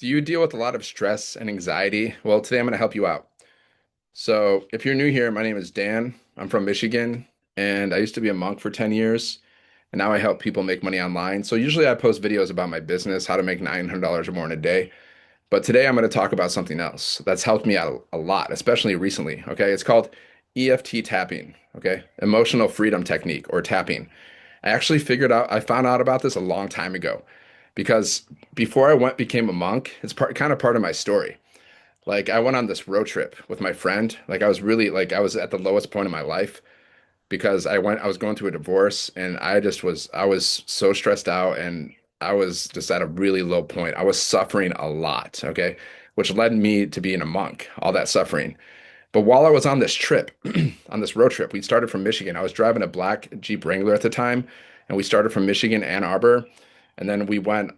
Do you deal with a lot of stress and anxiety? Well, today I'm going to help you out. So, if you're new here, my name is Dan. I'm from Michigan, and I used to be a monk for 10 years, and now I help people make money online. So, usually I post videos about my business, how to make $900 or more in a day. But today I'm going to talk about something else that's helped me out a lot, especially recently. Okay. It's called EFT tapping. Okay. Emotional freedom technique or tapping. I found out about this a long time ago because before became a monk, it's kind of part of my story. Like I went on this road trip with my friend. I was at the lowest point of my life because I was going through a divorce and I was so stressed out and I was just at a really low point. I was suffering a lot, okay? Which led me to being a monk, all that suffering. But while I was on this trip, on this road trip, we started from Michigan. I was driving a black Jeep Wrangler at the time, and we started from Michigan, Ann Arbor, and then we went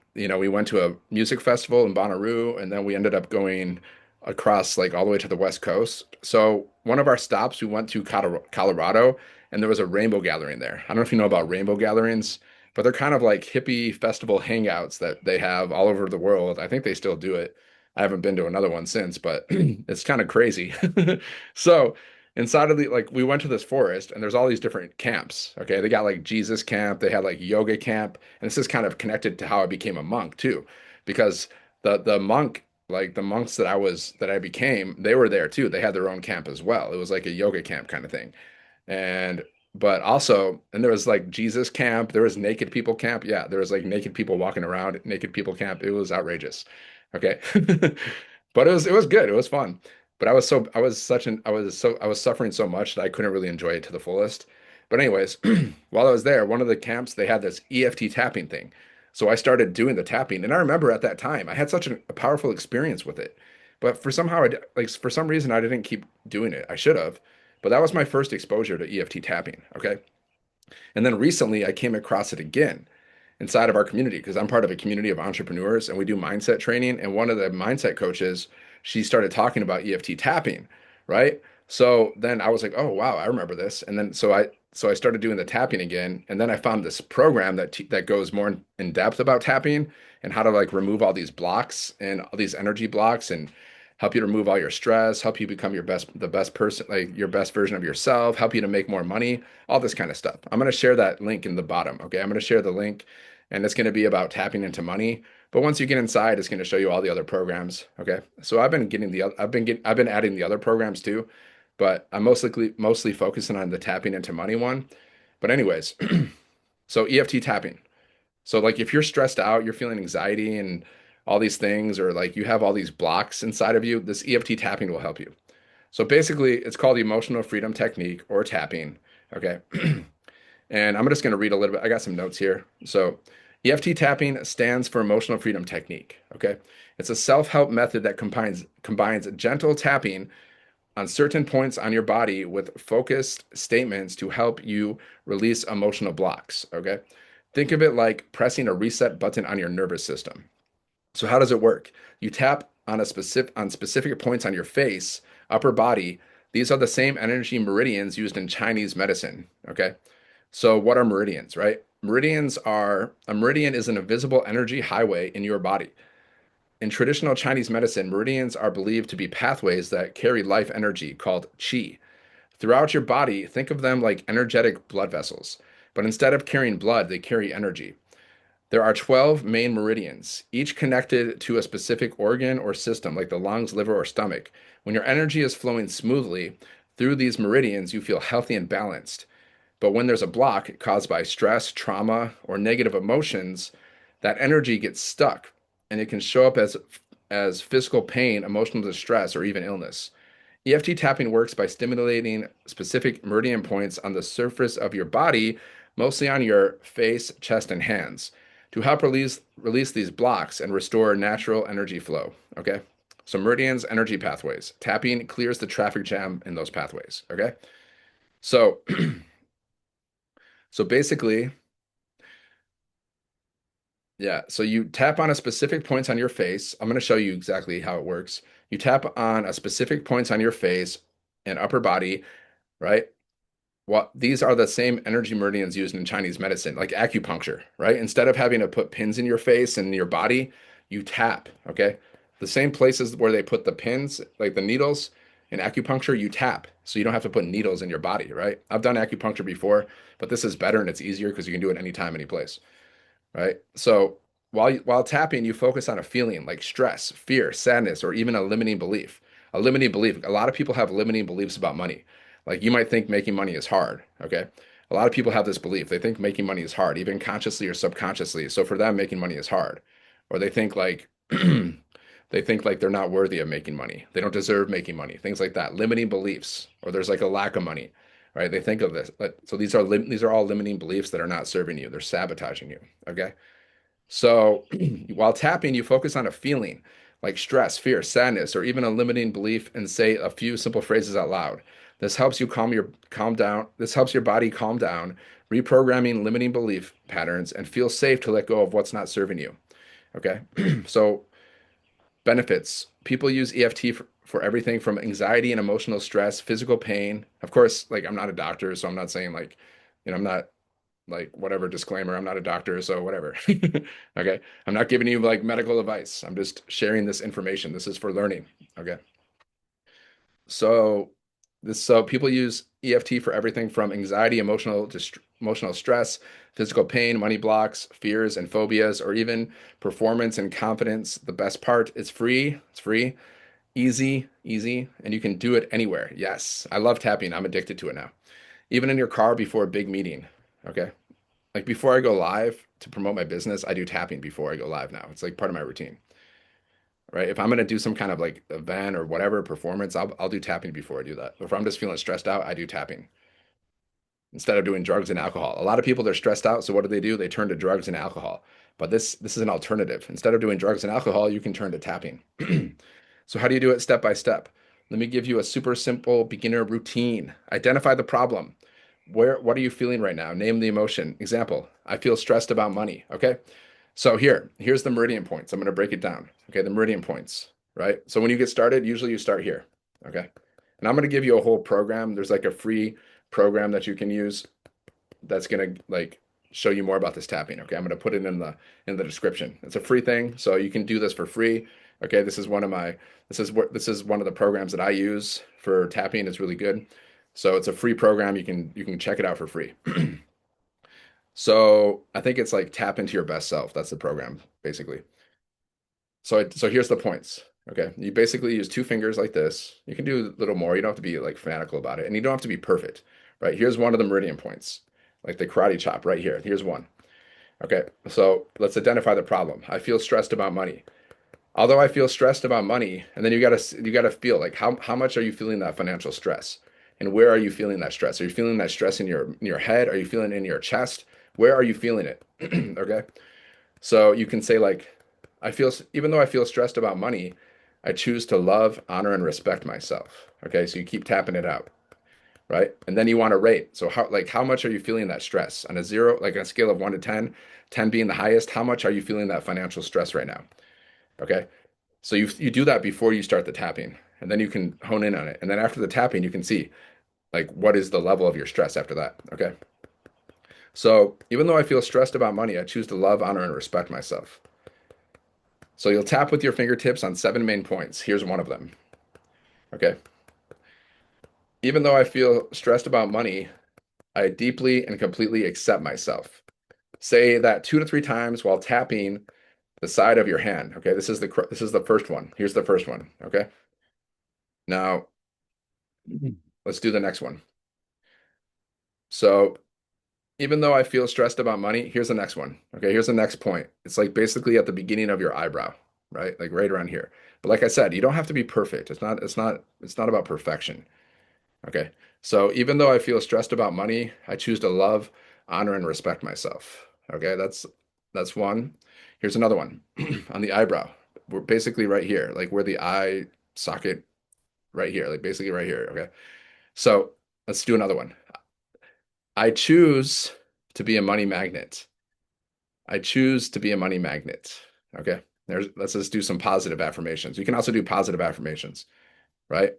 to a music festival in Bonnaroo, and then we ended up going across like all the way to the West Coast. So one of our stops, we went to Colorado, and there was a rainbow gathering there. I don't know if you know about rainbow gatherings, but they're kind of like hippie festival hangouts that they have all over the world. I think they still do it. I haven't been to another one since, but it's kind of crazy. So inside of the like we went to this forest and there's all these different camps. Okay. They got like Jesus camp, they had like yoga camp, and this is kind of connected to how I became a monk too. Because the monk, like the monks that I became, they were there too. They had their own camp as well. It was like a yoga camp kind of thing. And but also, and there was like Jesus camp, there was naked people camp. Yeah, there was like naked people walking around, naked people camp. It was outrageous. Okay. But it was good. It was fun. But I was suffering so much that I couldn't really enjoy it to the fullest. But anyways, while I was there, one of the camps they had this EFT tapping thing. So I started doing the tapping, and I remember at that time I had such a powerful experience with it. But for some reason I didn't keep doing it. I should have. But that was my first exposure to EFT tapping. Okay. And then recently I came across it again inside of our community because I'm part of a community of entrepreneurs and we do mindset training. And one of the mindset coaches, she started talking about EFT tapping, right? So then I was like, oh wow, I remember this. And then so I started doing the tapping again. And then I found this program that goes more in depth about tapping and how to like remove all these blocks and all these energy blocks and help you to remove all your stress, help you become the best person, like your best version of yourself, help you to make more money, all this kind of stuff. I'm going to share that link in the bottom. Okay. I'm going to share the link and it's going to be about tapping into money. But once you get inside, it's going to show you all the other programs. Okay. So I've been adding the other programs too, but I'm mostly focusing on the tapping into money one. But anyways, so EFT tapping. So like if you're stressed out, you're feeling anxiety and all these things, or like you have all these blocks inside of you, this EFT tapping will help you. So basically, it's called the emotional freedom technique or tapping. Okay. And I'm just going to read a little bit. I got some notes here. So EFT tapping stands for emotional freedom technique. Okay. It's a self-help method that combines gentle tapping on certain points on your body with focused statements to help you release emotional blocks. Okay. Think of it like pressing a reset button on your nervous system. So how does it work? You tap on specific points on your face, upper body. These are the same energy meridians used in Chinese medicine. Okay. So what are meridians, right? A meridian is an invisible energy highway in your body. In traditional Chinese medicine, meridians are believed to be pathways that carry life energy called qi. Throughout your body, think of them like energetic blood vessels. But instead of carrying blood, they carry energy. There are 12 main meridians, each connected to a specific organ or system, like the lungs, liver, or stomach. When your energy is flowing smoothly through these meridians, you feel healthy and balanced. But when there's a block caused by stress, trauma, or negative emotions, that energy gets stuck and it can show up as physical pain, emotional distress, or even illness. EFT tapping works by stimulating specific meridian points on the surface of your body, mostly on your face, chest, and hands, to help release these blocks and restore natural energy flow. Okay? So meridians, energy pathways. Tapping clears the traffic jam in those pathways. Okay? So so basically, yeah, so you tap on a specific points on your face. I'm going to show you exactly how it works. You tap on a specific points on your face and upper body, right? Well, these are the same energy meridians used in Chinese medicine, like acupuncture, right? Instead of having to put pins in your face and your body, you tap, okay? The same places where they put the pins, like the needles in acupuncture, you tap. So you don't have to put needles in your body, right? I've done acupuncture before, but this is better and it's easier because you can do it anytime, any place, right? So while tapping, you focus on a feeling like stress, fear, sadness, or even a limiting belief. A limiting belief. A lot of people have limiting beliefs about money. Like you might think making money is hard, okay? A lot of people have this belief. They think making money is hard, even consciously or subconsciously. So for them, making money is hard. Or they think like they think like they're not worthy of making money. They don't deserve making money. Things like that. Limiting beliefs, or there's like a lack of money, right? They think of this. So these are all limiting beliefs that are not serving you. They're sabotaging you. Okay. So while tapping, you focus on a feeling like stress, fear, sadness, or even a limiting belief and say a few simple phrases out loud. This helps you calm down. This helps your body calm down, reprogramming limiting belief patterns and feel safe to let go of what's not serving you. Okay. So benefits. People use EFT for everything from anxiety and emotional stress, physical pain. Of course, like I'm not a doctor, so I'm not saying like, I'm not like whatever disclaimer, I'm not a doctor, so whatever. Okay. I'm not giving you like medical advice. I'm just sharing this information. This is for learning. Okay. So so people use EFT for everything from anxiety, emotional stress, physical pain, money blocks, fears and phobias, or even performance and confidence. The best part, it's free. It's free, easy, and you can do it anywhere. Yes, I love tapping. I'm addicted to it now. Even in your car before a big meeting. Okay. Like before I go live to promote my business, I do tapping before I go live now. It's like part of my routine, right? If I'm going to do some kind of like event or whatever performance, I'll do tapping before I do that. If I'm just feeling stressed out, I do tapping instead of doing drugs and alcohol. A lot of people, they're stressed out, so what do? They turn to drugs and alcohol. But this is an alternative. Instead of doing drugs and alcohol, you can turn to tapping. So how do you do it step by step? Let me give you a super simple beginner routine. Identify the problem. What are you feeling right now? Name the emotion. Example, I feel stressed about money. Okay. So here's the meridian points. I'm going to break it down. Okay, the meridian points, right? So when you get started, usually you start here. Okay. And I'm going to give you a whole program. There's like a free program that you can use that's going to like show you more about this tapping. Okay. I'm going to put it in the description. It's a free thing, so you can do this for free. Okay. This is one of the programs that I use for tapping. It's really good. So it's a free program. You can check it out for free. So I think it's like tap into your best self. That's the program, basically. So here's the points. Okay. You basically use two fingers like this. You can do a little more. You don't have to be like fanatical about it. And you don't have to be perfect, right? Here's one of the meridian points, like the karate chop right here. Here's one. Okay. So let's identify the problem. I feel stressed about money. Although I feel stressed about money, and then you gotta feel like how much are you feeling that financial stress? And where are you feeling that stress? Are you feeling that stress in your head? Are you feeling it in your chest? Where are you feeling it? Okay. So you can say like, even though I feel stressed about money, I choose to love, honor, and respect myself. Okay, so you keep tapping it out, right? And then you want to rate. So how much are you feeling that stress on a zero, like on a scale of 1 to 10, 10 being the highest? How much are you feeling that financial stress right now? Okay, so you do that before you start the tapping, and then you can hone in on it. And then after the tapping, you can see like what is the level of your stress after that. Okay, so even though I feel stressed about money, I choose to love, honor, and respect myself. So you'll tap with your fingertips on 7 main points. Here's one of them. Okay. Even though I feel stressed about money, I deeply and completely accept myself. Say that 2 to 3 times while tapping the side of your hand. Okay. This is the first one. Here's the first one. Okay. Now let's do the next one. So even though I feel stressed about money, here's the next one. Okay. Here's the next point. It's like basically at the beginning of your eyebrow, right? Like right around here. But like I said, you don't have to be perfect. It's not about perfection. Okay. So even though I feel stressed about money, I choose to love, honor, and respect myself. Okay. That's one. Here's another one on the eyebrow. We're basically right here, like where the eye socket right here, like basically right here. Okay. So let's do another one. I choose to be a money magnet. I choose to be a money magnet. Okay. Let's just do some positive affirmations. You can also do positive affirmations, right?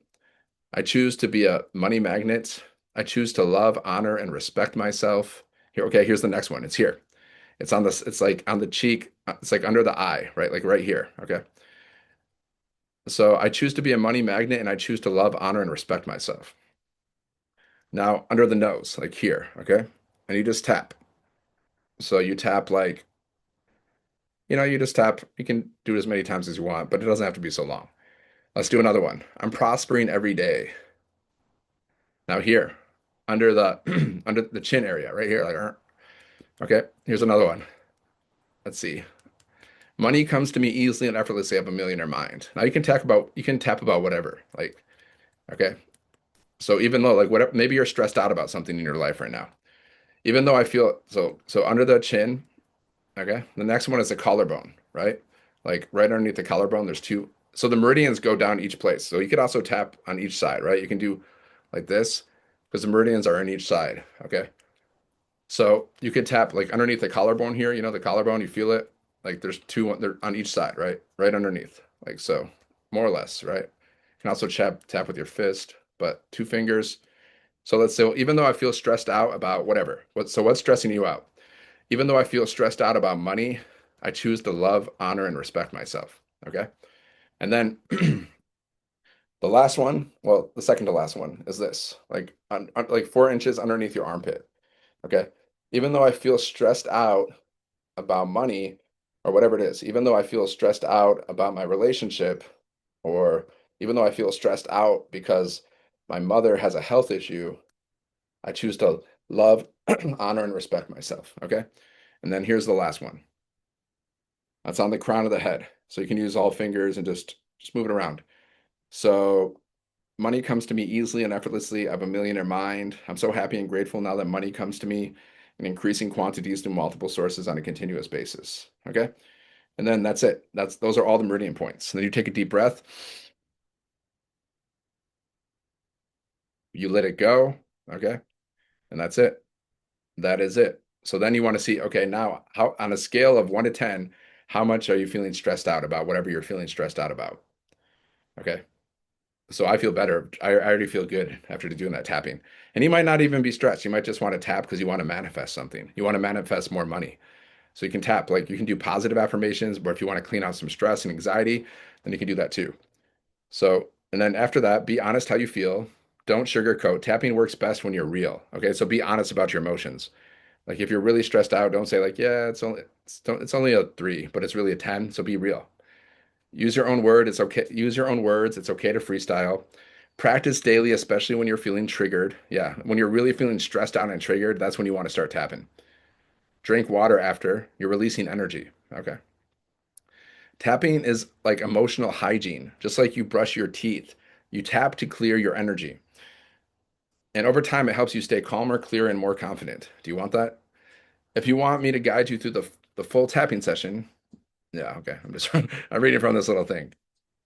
I choose to be a money magnet. I choose to love, honor, and respect myself. Here, okay, here's the next one. It's here. It's like on the cheek. It's like under the eye, right? Like right here. Okay. So I choose to be a money magnet and I choose to love, honor, and respect myself. Now, under the nose, like here, okay? And you just tap. So you tap like, you just tap. You can do it as many times as you want, but it doesn't have to be so long. Let's do another one. I'm prospering every day. Now here, under the under the chin area, right here, like, okay, here's another one. Let's see. Money comes to me easily and effortlessly. I have a millionaire mind. Now you can tap about whatever. Like, okay. So even though like whatever maybe you're stressed out about something in your life right now. Even though I feel so under the chin, okay? The next one is the collarbone, right? Like right underneath the collarbone, there's two. So the meridians go down each place. So you could also tap on each side, right? You can do like this because the meridians are on each side, okay? So you could tap like underneath the collarbone here, the collarbone, you feel it. Like there's two they're on each side, right? Right underneath. Like so, more or less, right? You can also tap with your fist, but two fingers. So let's say, well, even though I feel stressed out about whatever, what's stressing you out? Even though I feel stressed out about money, I choose to love, honor, and respect myself. Okay. And then the last one, well, the second to last one is this, like like 4 inches underneath your armpit. Okay. Even though I feel stressed out about money or whatever it is, even though I feel stressed out about my relationship, or even though I feel stressed out because my mother has a health issue, I choose to love, honor, and respect myself. Okay. And then here's the last one. That's on the crown of the head. So you can use all fingers and just move it around. So money comes to me easily and effortlessly. I have a millionaire mind. I'm so happy and grateful now that money comes to me in increasing quantities through multiple sources on a continuous basis. Okay. And then that's it. Those are all the meridian points. And then you take a deep breath, you let it go. Okay. And that's it. That is it. So then you want to see, okay, now how on a scale of 1 to 10, how much are you feeling stressed out about whatever you're feeling stressed out about? Okay. So I feel better. I already feel good after doing that tapping. And you might not even be stressed. You might just want to tap because you want to manifest something. You want to manifest more money. So you can tap, like you can do positive affirmations, but if you want to clean out some stress and anxiety, then you can do that too. So, and then after that, be honest how you feel. Don't sugarcoat. Tapping works best when you're real. Okay. So be honest about your emotions. Like if you're really stressed out, don't say like, yeah, it's only a 3, but it's really a 10. So be real. Use your own word. It's okay. Use your own words. It's okay to freestyle. Practice daily, especially when you're feeling triggered. Yeah, when you're really feeling stressed out and triggered, that's when you want to start tapping. Drink water after. You're releasing energy. Okay. Tapping is like emotional hygiene, just like you brush your teeth. You tap to clear your energy. And over time, it helps you stay calmer, clearer, and more confident. Do you want that? If you want me to guide you through the full tapping session, yeah, okay. I'm reading from this little thing.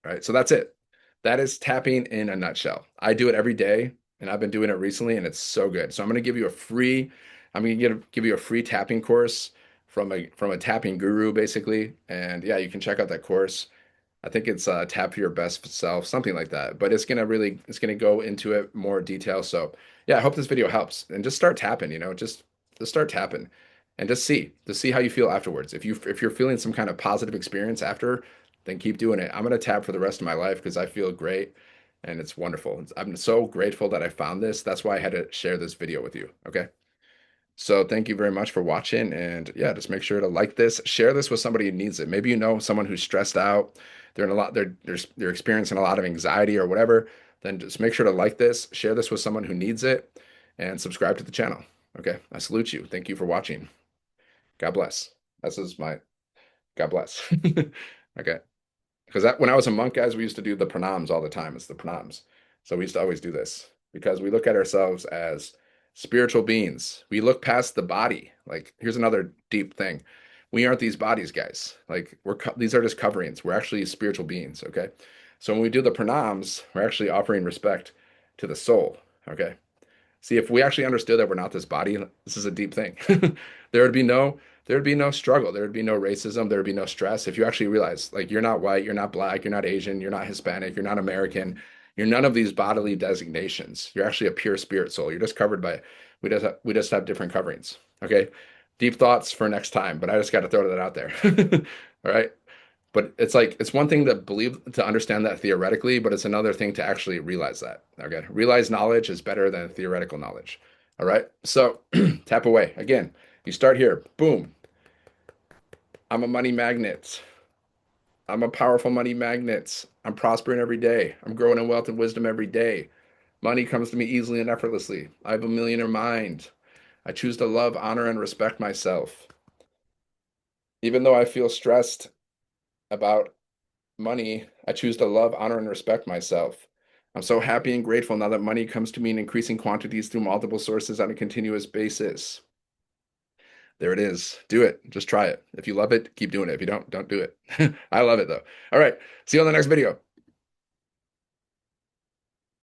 Right. So that's it. That is tapping in a nutshell. I do it every day and I've been doing it recently and it's so good. So I'm going to give you a free tapping course from a tapping guru basically. And yeah, you can check out that course. I think it's tap for your best self, something like that. But it's gonna go into it more detail. So yeah, I hope this video helps. And just start tapping, just start tapping and just see how you feel afterwards. If you're feeling some kind of positive experience after, then keep doing it. I'm gonna tap for the rest of my life because I feel great and it's wonderful. I'm so grateful that I found this. That's why I had to share this video with you. Okay. So thank you very much for watching. And yeah, just make sure to like this, share this with somebody who needs it. Maybe you know someone who's stressed out, they're experiencing a lot of anxiety or whatever. Then just make sure to like this, share this with someone who needs it, and subscribe to the channel. Okay. I salute you. Thank you for watching. God bless. This is my God bless. Okay. Because when I was a monk, guys, we used to do the pranams all the time. It's the pranams. So we used to always do this because we look at ourselves as spiritual beings. We look past the body. Like, here's another deep thing. We aren't these bodies, guys. Like, these are just coverings. We're actually spiritual beings. Okay. So when we do the pranams, we're actually offering respect to the soul. Okay. See, if we actually understood that we're not this body, this is a deep thing. there would be no there would be no struggle. There would be no racism. There would be no stress. If you actually realize, like, you're not white, you're not black, you're not Asian, you're not Hispanic, you're not American, you're none of these bodily designations. You're actually a pure spirit soul. You're just covered by we just have different coverings. Okay. Deep thoughts for next time, but I just got to throw that out there. All right. But it's like it's one thing to understand that theoretically, but it's another thing to actually realize that. Okay. Realize knowledge is better than theoretical knowledge. All right. So tap away. Again, you start here. Boom. I'm a money magnet. I'm a powerful money magnet. I'm prospering every day. I'm growing in wealth and wisdom every day. Money comes to me easily and effortlessly. I have a millionaire mind. I choose to love, honor, and respect myself. Even though I feel stressed about money, I choose to love, honor, and respect myself. I'm so happy and grateful now that money comes to me in increasing quantities through multiple sources on a continuous basis. There it is. Do it. Just try it. If you love it, keep doing it. If you don't do it. I love it though. All right. See you on the next video.